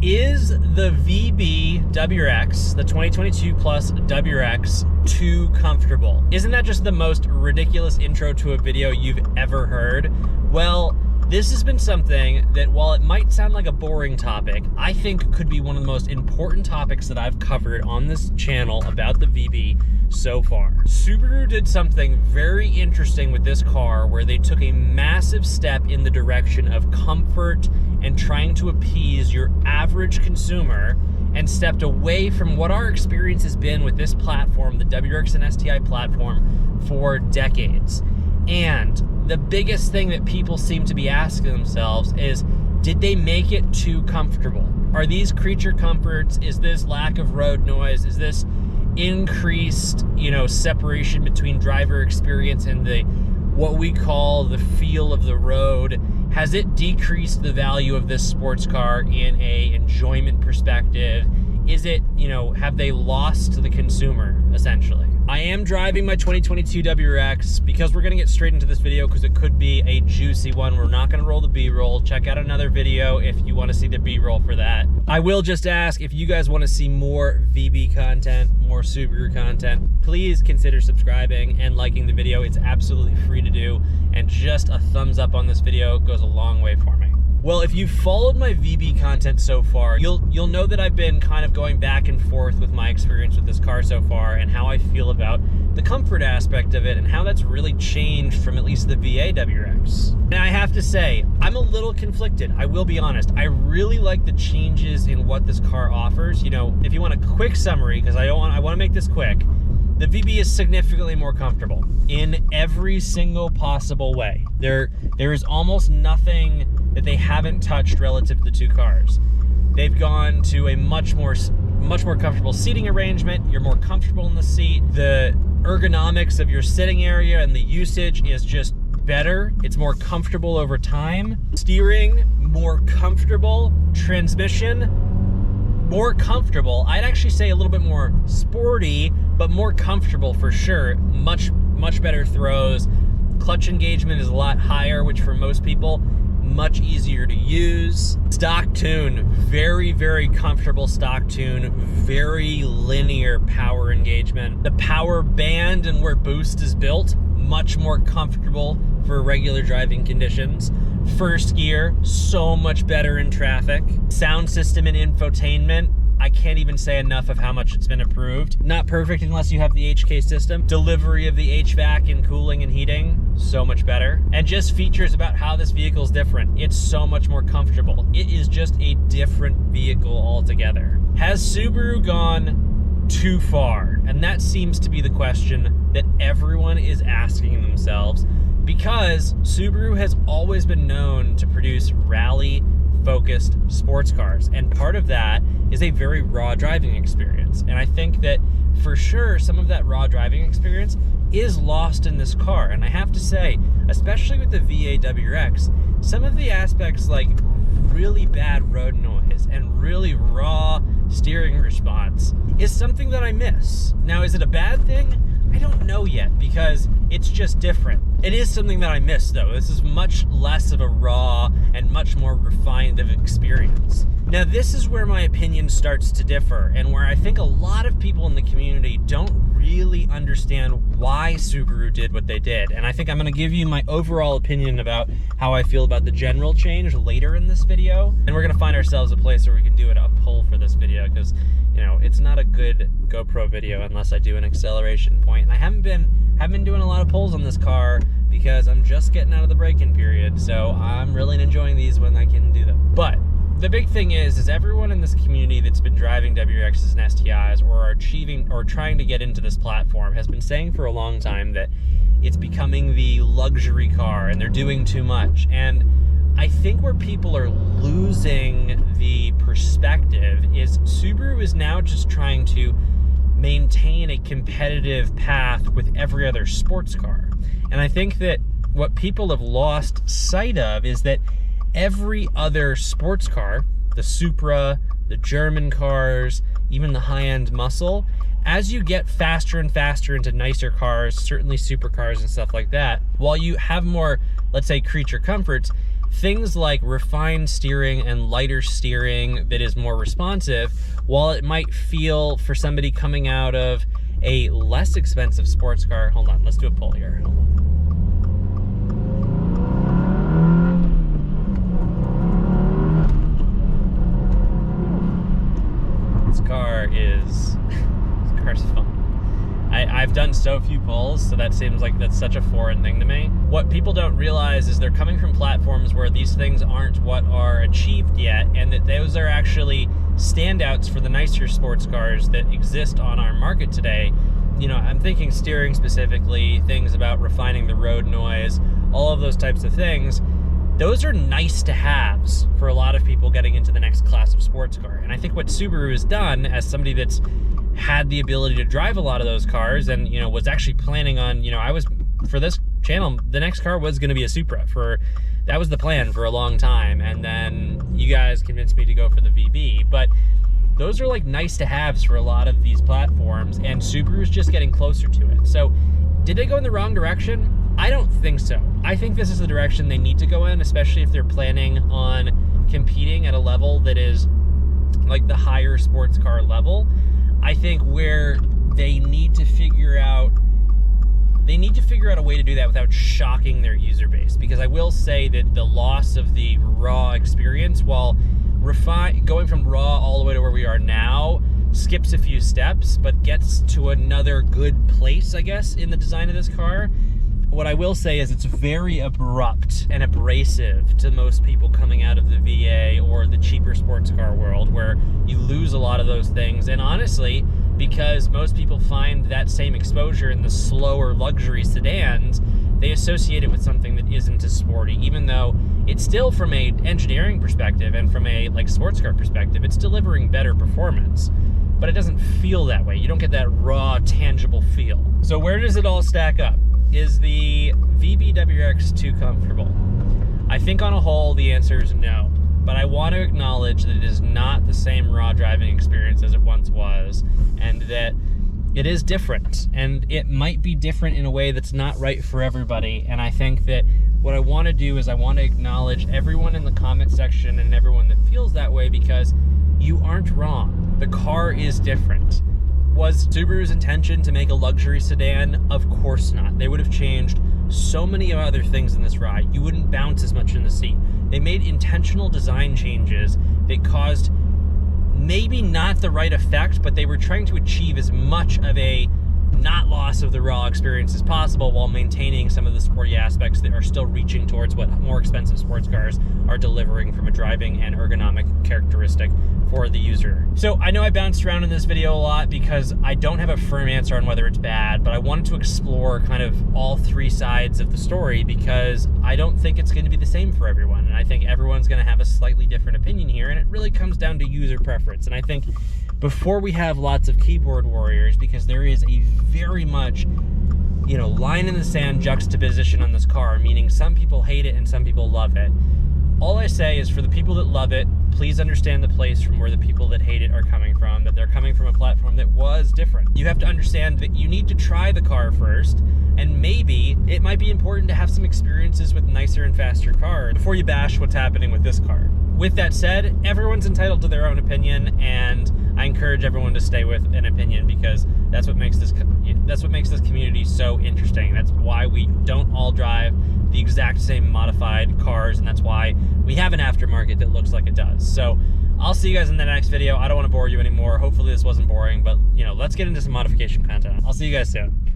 Is the VB WRX, the 2022 Plus WRX, too comfortable? Isn't that just the most ridiculous intro to a video you've ever heard? Well, this has been something that, while it might sound like a boring topic, I think could be one of the most important topics that I've covered on this channel about the VB so far. Subaru did something very interesting with this car where they took a massive step in the direction of comfort and trying to appease your average consumer, and stepped away from what our experience has been with this platform, the WRX and STI platform, for decades. And the biggest thing that people seem to be asking themselves is, did they make it too comfortable? Are these creature comforts? Is this lack of road noise? Is this increased, separation between driver experience and what we call the feel of the road? Has it decreased the value of this sports car in a enjoyment perspective? Is it, have they lost the consumer, essentially? I am driving my 2022 WRX because we're gonna get straight into this video because it could be a juicy one. We're not gonna roll the B-roll. Check out another video if you wanna see the B-roll for that. I will just ask, if you guys wanna see more VB content, more Subaru content, please consider subscribing and liking the video. It's absolutely free to do, and just a thumbs up on this video goes a long way for me. Well, if you've followed my VB content so far, you'll know that I've been kind of going back and forth with my experience with this car so far and how I feel about the comfort aspect of it and how that's really changed from at least the VA WRX. And I have to say, I'm a little conflicted. I will be honest. I really like the changes in what this car offers. If you want a quick summary, because I want to make this quick, the VB is significantly more comfortable in every single possible way. There is almost nothing that they haven't touched relative to the two cars. They've gone to a much more comfortable seating arrangement. You're more comfortable in the seat. The ergonomics of your sitting area and the usage is just better. It's more comfortable over time. Steering, more comfortable. Transmission, more comfortable. I'd actually say a little bit more sporty, but more comfortable for sure. Much better throws. Clutch engagement is a lot higher, which for most people, much easier to use. Stock tune, very, very comfortable stock tune, very linear power engagement. The power band and where boost is built, much more comfortable for regular driving conditions. First gear, so much better in traffic. Sound system and infotainment, I can't even say enough of how much it's been improved. Not perfect unless you have the HK system. Delivery of the HVAC and cooling and heating, so much better. And just features about how this vehicle is different. It's so much more comfortable. It is just a different vehicle altogether. Has Subaru gone too far? And that seems to be the question that everyone is asking themselves, because Subaru has always been known to produce rally-focused sports cars, and part of that is a very raw driving experience. And I think that for sure some of that raw driving experience is lost in this car. And I have to say, especially with the VA WRX, some of the aspects like really bad road noise and really raw steering response is something that I miss. Now, is it a bad thing? I don't know yet, because it's just different. It is something that I miss, though. This is much less of a raw and much more refined of experience. Now, this is where my opinion starts to differ, and where I think a lot of people in the community don't really understand why Subaru did what they did. And I think I'm going to give you my overall opinion about how I feel about the general change later in this video. And we're going to find ourselves a place where we can do a pull for this video, because it's not a good GoPro video unless I do an acceleration point. And I haven't been doing a lot of pulls on this car because I'm just getting out of the break-in period. So I'm really enjoying these when I can do them. But the big thing is everyone in this community that's been driving WRXs and STIs or are achieving or trying to get into this platform has been saying for a long time that it's becoming the luxury car and they're doing too much. And I think where people are losing the perspective is Subaru is now just trying to maintain a competitive path with every other sports car. And I think that what people have lost sight of is that every other sports car, the Supra, the German cars, even the high-end muscle, as you get faster and faster into nicer cars, certainly supercars and stuff like that, while you have more, let's say, creature comforts, things like refined steering and lighter steering that is more responsive, while it might feel for somebody coming out of a less expensive sports car. Hold on, let's do a pull here. Hold on. This car's fun. I've done so few pulls, so that seems like that's such a foreign thing to me. What people don't realize is they're coming from platforms where these things aren't what are achieved yet, and that those are actually standouts for the nicer sports cars that exist on our market today. You know, I'm thinking steering specifically, things about refining the road noise, all of those types of things. Those are nice to haves for a lot of people getting into the next class of sports car. And I think what Subaru has done, as somebody that's had the ability to drive a lot of those cars and, you know, was actually planning on, you know, I was, for this channel, the next car was going to be a Supra. That was the plan for a long time. And then you guys convinced me to go for the VB. But those are like nice to haves for a lot of these platforms, and Subaru's just getting closer to it. So did they go in the wrong direction? I don't think so. I think this is the direction they need to go in, especially if they're planning on competing at a level that is like the higher sports car level. I think where they need to figure out a way to do that without shocking their user base. Because I will say that the loss of the raw experience, while going from raw all the way to where we are now, skips a few steps, but gets to another good place, I guess, in the design of this car. What I will say is it's very abrupt and abrasive to most people coming out of the VA or the cheaper sports car world, where you lose a lot of those things. And honestly, because most people find that same exposure in the slower luxury sedans, they associate it with something that isn't as sporty, even though it's still, from a engineering perspective and from a like sports car perspective, it's delivering better performance. But it doesn't feel that way. You don't get that raw, tangible feel. So where does it all stack up? Is the VB WRX too comfortable? I think on a whole, the answer is no. But I want to acknowledge that it is not the same raw driving experience as it once was, and that it is different. And it might be different in a way that's not right for everybody. And I think that what I want to do is I want to acknowledge everyone in the comment section and everyone that feels that way, because you aren't wrong. The car is different. Was Subaru's intention to make a luxury sedan? Of course not. They would have changed so many other things in this ride. You wouldn't bounce as much in the seat. They made intentional design changes that caused maybe not the right effect, but they were trying to achieve as much of a not loss of the raw experience as possible, while maintaining some of the sporty aspects that are still reaching towards what more expensive sports cars are delivering from a driving and ergonomic characteristic for the user. So I know I bounced around in this video a lot because I don't have a firm answer on whether it's bad, but I wanted to explore kind of all three sides of the story, because I don't think it's going to be the same for everyone. And I think everyone's going to have a slightly different opinion here, and it really comes down to user preference. And I think before we have lots of keyboard warriors, because there is a very much, you know, line in the sand juxtaposition on this car, meaning some people hate it and some people love it. All I say is, for the people that love it, please understand the place from where the people that hate it are coming from, that they're coming from a platform that was different. You have to understand that you need to try the car first, and maybe it might be important to have some experiences with nicer and faster cars before you bash what's happening with this car. With that said, everyone's entitled to their own opinion, and I encourage everyone to stay with an opinion, because that's what makes this community so interesting. That's why we don't all drive the exact same modified cars, and that's why we have an aftermarket that looks like it does. So I'll see you guys in the next video. I don't want to bore you anymore. Hopefully this wasn't boring, but you know, let's get into some modification content. I'll see you guys soon.